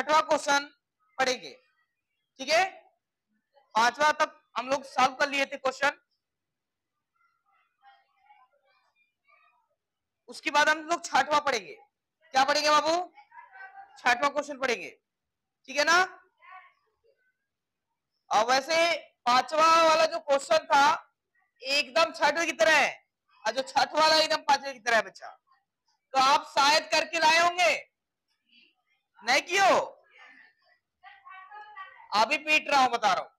छठवां क्वेश्चन पढ़ेंगे, ठीक है। पांचवा तक हम लोग सॉल्व कर लिए थे क्वेश्चन, उसके बाद हम लोग छठवां पढ़ेंगे। क्या पढ़ेंगे बाबू? छठवां क्वेश्चन पढ़ेंगे, ठीक है ना। और वैसे पांचवा वाला जो क्वेश्चन था एकदम छठवें की तरह है, और जो छठवां वाला एकदम पांचवें की तरह है बच्चा। तो आप शायद करके लाए होंगे, नहीं कियो? अभी पीट रहा हूं, बता रहा हूं,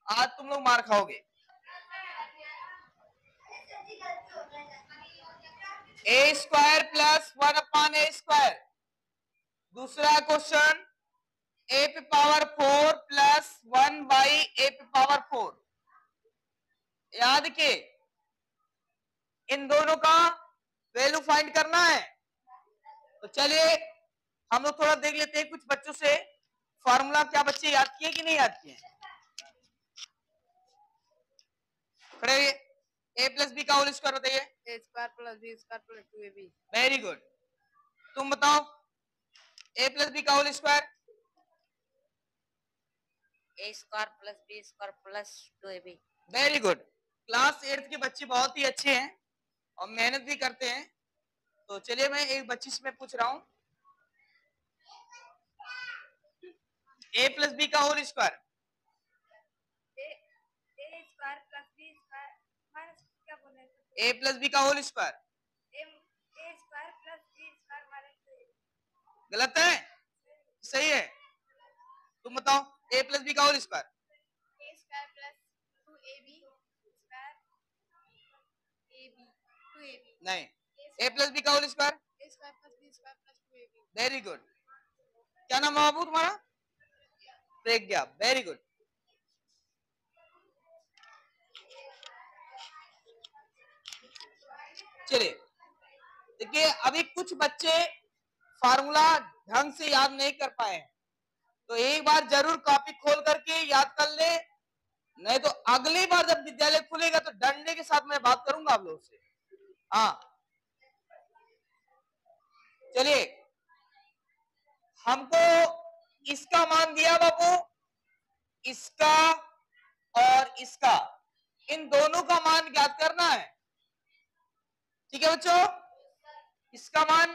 आज तुम लोग मार खाओगे। ए स्क्वायर प्लस 1/a²। दूसरा क्वेश्चन a पे पावर 4 प्लस 1/a पे पावर 4। याद के इन दोनों का वैल्यू फाइंड करना है। तो चलिए हम लोग थोड़ा देख लेते हैं कुछ बच्चों से फार्मूला। क्या बच्चे याद किए कि नहीं याद किए? खड़े a प्लस बी का होल स्क्वायर बताइए। a square plus b square plus 2ab। Very good. तुम बताओ a प्लस बी का whole square. a square plus b square plus 2ab। Very good. Class 8 के बच्चे बहुत ही अच्छे हैं और मेहनत भी करते हैं। तो चलिए मैं एक बच्ची से मैं पूछ रहा हूं, a प्लस बी का whole square. a square plus b square minus क्या बोले? a प्लस बी का whole square. a square plus b square minus. गलत है? सही है। तुम बताओ a प्लस बी का whole square. a square plus 2ab square ab 2ab। नहीं, a प्लस बी का whole square. a square plus b square plus 2ab। Very good. क्या नाम है बाबू तुम्हारा? प्रज्ञा। Very good. चलिए देखिए, अभी कुछ बच्चे फार्मूला ढंग से याद नहीं कर पाए हैं, तो एक बार जरूर कॉपी खोल करके याद कर ले, नहीं तो अगली बार जब विद्यालय खुलेगा तो डंडे के साथ मैं बात करूंगा आप लोगों से। हाँ चलिए, हमको इसका मान दिया बाबू, इसका और इसका, इन दोनों का मान ज्ञात करना है, ठीक है बच्चों। इसका मान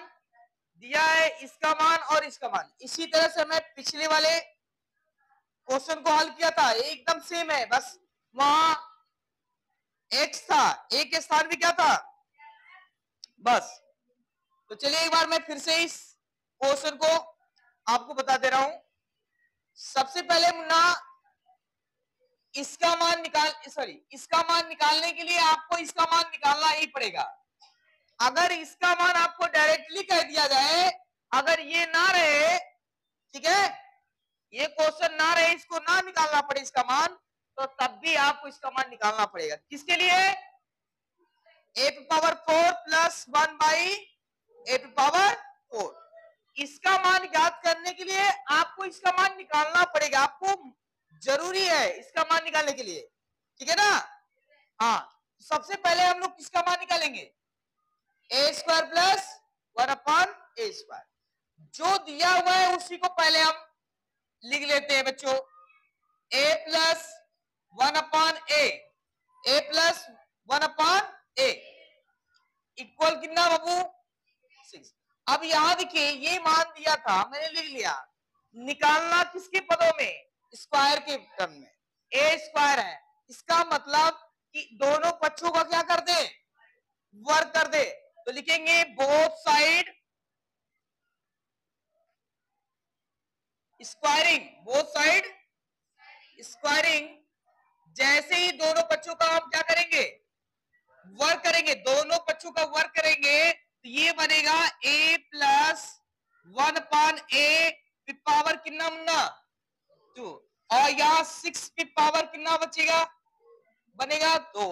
दिया है, इसका मान और इसका मान। इसी तरह से मैं पिछले वाले क्वेश्चन को हल किया था, एकदम सेम है, बस वहां x था, a के स्थान भी क्या था, बस। तो चलिए एक बार मैं फिर से इस क्वेश्चन को आपको बता दे रहा हूं। सबसे पहले मुन्ना इसका मान निकालने के लिए आपको इसका मान निकालना ही पड़ेगा। अगर इसका मान आपको डायरेक्टली कह दिया जाए, अगर ये ना रहे, ठीक है, ये क्वेश्चन ना रहे, इसको ना निकालना पड़े इसका मान, तो तब भी आपको इसका मान निकालना पड़ेगा। किसके लिए? a पे पावर 4 प्लस 1/a पे पावर 4। इसका मान ज्ञात करने के लिए आपको इसका मान निकालना पड़ेगा, आपको जरूरी है इसका मान निकालने के लिए, ठीक है ना। हाँ, सबसे पहले हम लोग किसका मान निकालेंगे? a square plus 1/a²। जो दिया हुआ है उसी को पहले हम लिख लेते हैं बच्चों। a plus 1/a, a plus 1/a equal कितना बाबू? 6। अब यहां देखिए, ये मान दिया था, मैंने लिख लिया। निकालना किसके पदों में? स्क्वायर के टर्म में। a स्क्वायर है, इसका मतलब कि दोनों पक्षों का क्या कर दे? वर्ग कर दे। तो लिखेंगे both side squaring, both side squaring. जैसे ही दोनों पक्षों का हम क्या करेंगे? वर्ग करेंगे, दोनों पक्षों का वर्ग करेंगे, तो ये बनेगा a प्लस 1/a की पावर कितना मुन्ना? 2। और यहाँ 6 की पावर कितना बचेगा? बनेगा 2।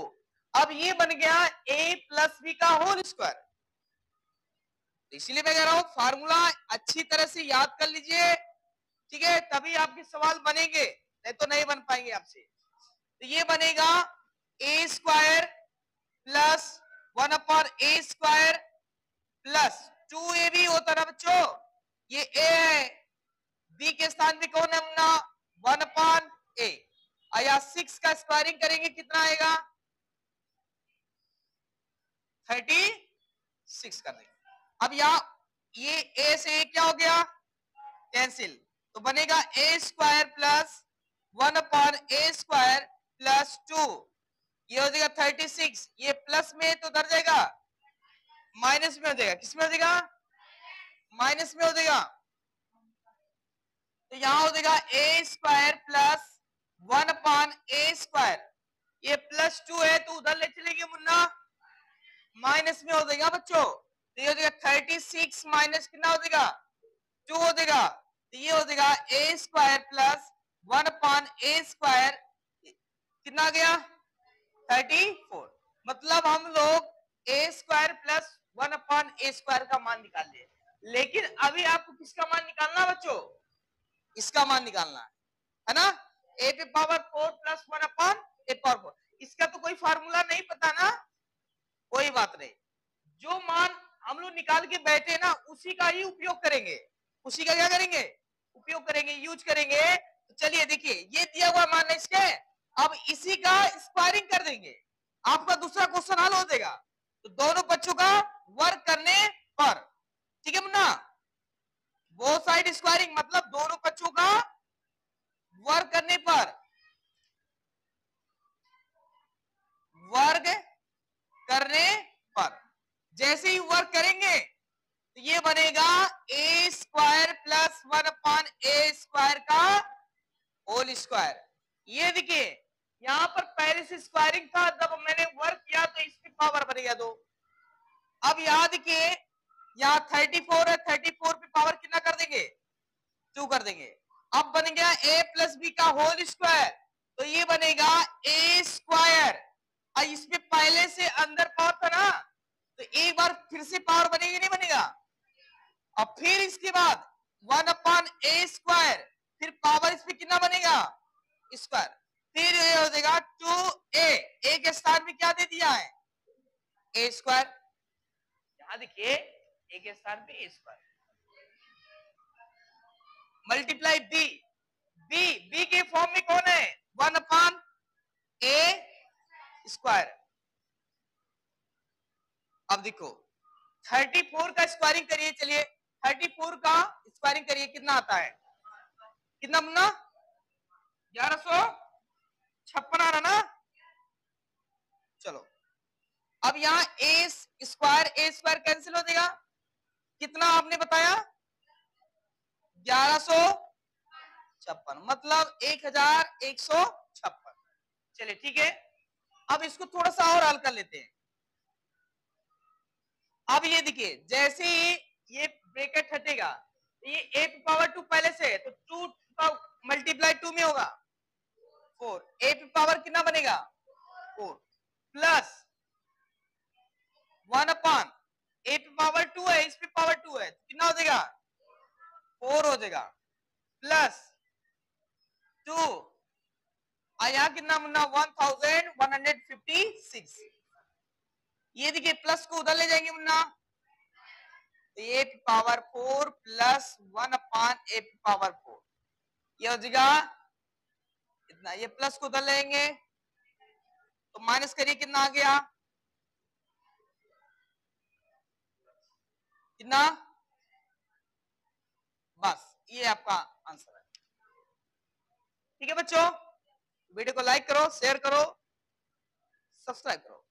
अब ये बन गया a प्लस b का होल स्क्वायर। इसलिए मैं कह रहा हूं फार्मूला अच्छी तरह से याद कर लीजिए, ठीक है, तभी आपके सवाल बनेंगे, नहीं तो नहीं बन पाएंगे आपसे। तो ये बनेगा a square plus 1/a² plus 2ab होता ना बच्चों, ये a है, बी के स्थान पे कौन है मुन्ना 1/a। या 6 का स्क्वायरिंग करेंगे कितना आएगा 36 कर देंगे। अब यहाँ ये a से क्या हो गया कैंसिल, तो बनेगा a square plus 1/a square plus 2, ये हो जाएगा 36। ये प्लस में तो उधर जाएगा माइनस में हो जाएगा, किस में हो जाएगा माइनस में हो जाएगा, तो यहां हो जाएगा a square plus 1/a square, ये प्लस 2 है तो उधर ले चलेंगे मुन्ना माइनस में हो जाएगा बच्चों, तो ये हो जाएगा 36 माइनस कितना हो जाएगा 2 हो जाएगा, तो ये हो जाएगा a square plus 1/a square कितना आ गया 34। मतलब हम लोग a square plus 1/a square का मान निकाल लिए, लेकिन अभी आपको किसका मान निकालना बच्चों इसका मान निकालना है ना, a पे पावर 4 प्लस 1/a पावर 4। इसका तो कोई फार्मूला नहीं पता ना, कोई बात नहीं, जो मान हम लोग निकाल के बैठे ना उसी का ही उपयोग करेंगे, उसी का क्या करेंगे उपयोग करेंगे यूज करेंगे। तो चलिए देखिए ये दिया हुआ मान है इसके, अब इसी का स्क्वायरिंग कर देंगे, आपका दूसरा क्वेश्चन हल हो जाएगा। तो दोनों बच्चों का वर्क करने पर, ठीक है मुन्ना, बोथ साइड स्क्वायरिंग मतलब दोनों बच्चों का वर्क करने पर, वर्ग करने पर जैसे ही वर्क करेंगे तो ये बनेगा a square plus 1/a square का होल स्क्वायर। ये देखिए यहां पर पहले से स्क्वायरिंग था, जब मैंने वर्क किया तो इसकी पावर बनेगा 2। अब यहां देखिए यहाँ 34 है, 34 पे पावर कितना कर देंगे 2 कर देंगे, अब बन गया a प्लस बी का होल स्क्वायर, तो ये बनेगा a स्क्वायर, और इसमें पहले से अंदर पावर था ना, तो एक बार फिर से पावर बनेगी नहीं बनेगा, और फिर इसके बाद 1/a स्क्वायर, फिर पावर इस पे कितना बनेगा स्क्वायर, फिर ये हो जाएगा 2a, a के स्थान में क्या दे दिया है a स्क्वायर, यहां देखिए a के स्थान पे a square multiply b, b के फॉर्म में कौन है 1/a स्क्वायर। अब देखो 34 का स्क्वायरिंग करिए, चलिए 34 का स्क्वायरिंग करिए कितना आता है, कितना मुन्ना 1156 आ रहा ना। चलो अब यहाँ a स्क्वायर कैंसिल हो जाएगा, कितना आपने बताया 1156, मतलब 1156। चलिए ठीक है, अब इसको थोड़ा सा और हल कर लेते हैं। अब ये देखिए जैसे ही ये ब्रैकेट हटेगा, ये a पे पावर 2 पहले से है तो 2 का मल्टीप्लाई 2 में होगा 4, a पे पावर कितना बनेगा 4 प्लस 1/a पे पावर 2 है, इस पे पावर 2 है, कितना हो जाएगा 4 हो जाएगा, प्लस 2 यहाँ कितना मुन्ना 1156। ये देखिए प्लस को उधर ले जाएंगे मुन्ना, a पे पावर 4 प्लस 1/a पे पावर 4, ये हो जाएगा इतना, ये प्लस को उधर लेंगे तो माइनस करिए कितना आ गया कितना, बस ये आपका आंसर है। ठीक है बच्चों, वीडियो को लाइक करो, शेयर करो, सब्सक्राइब करो।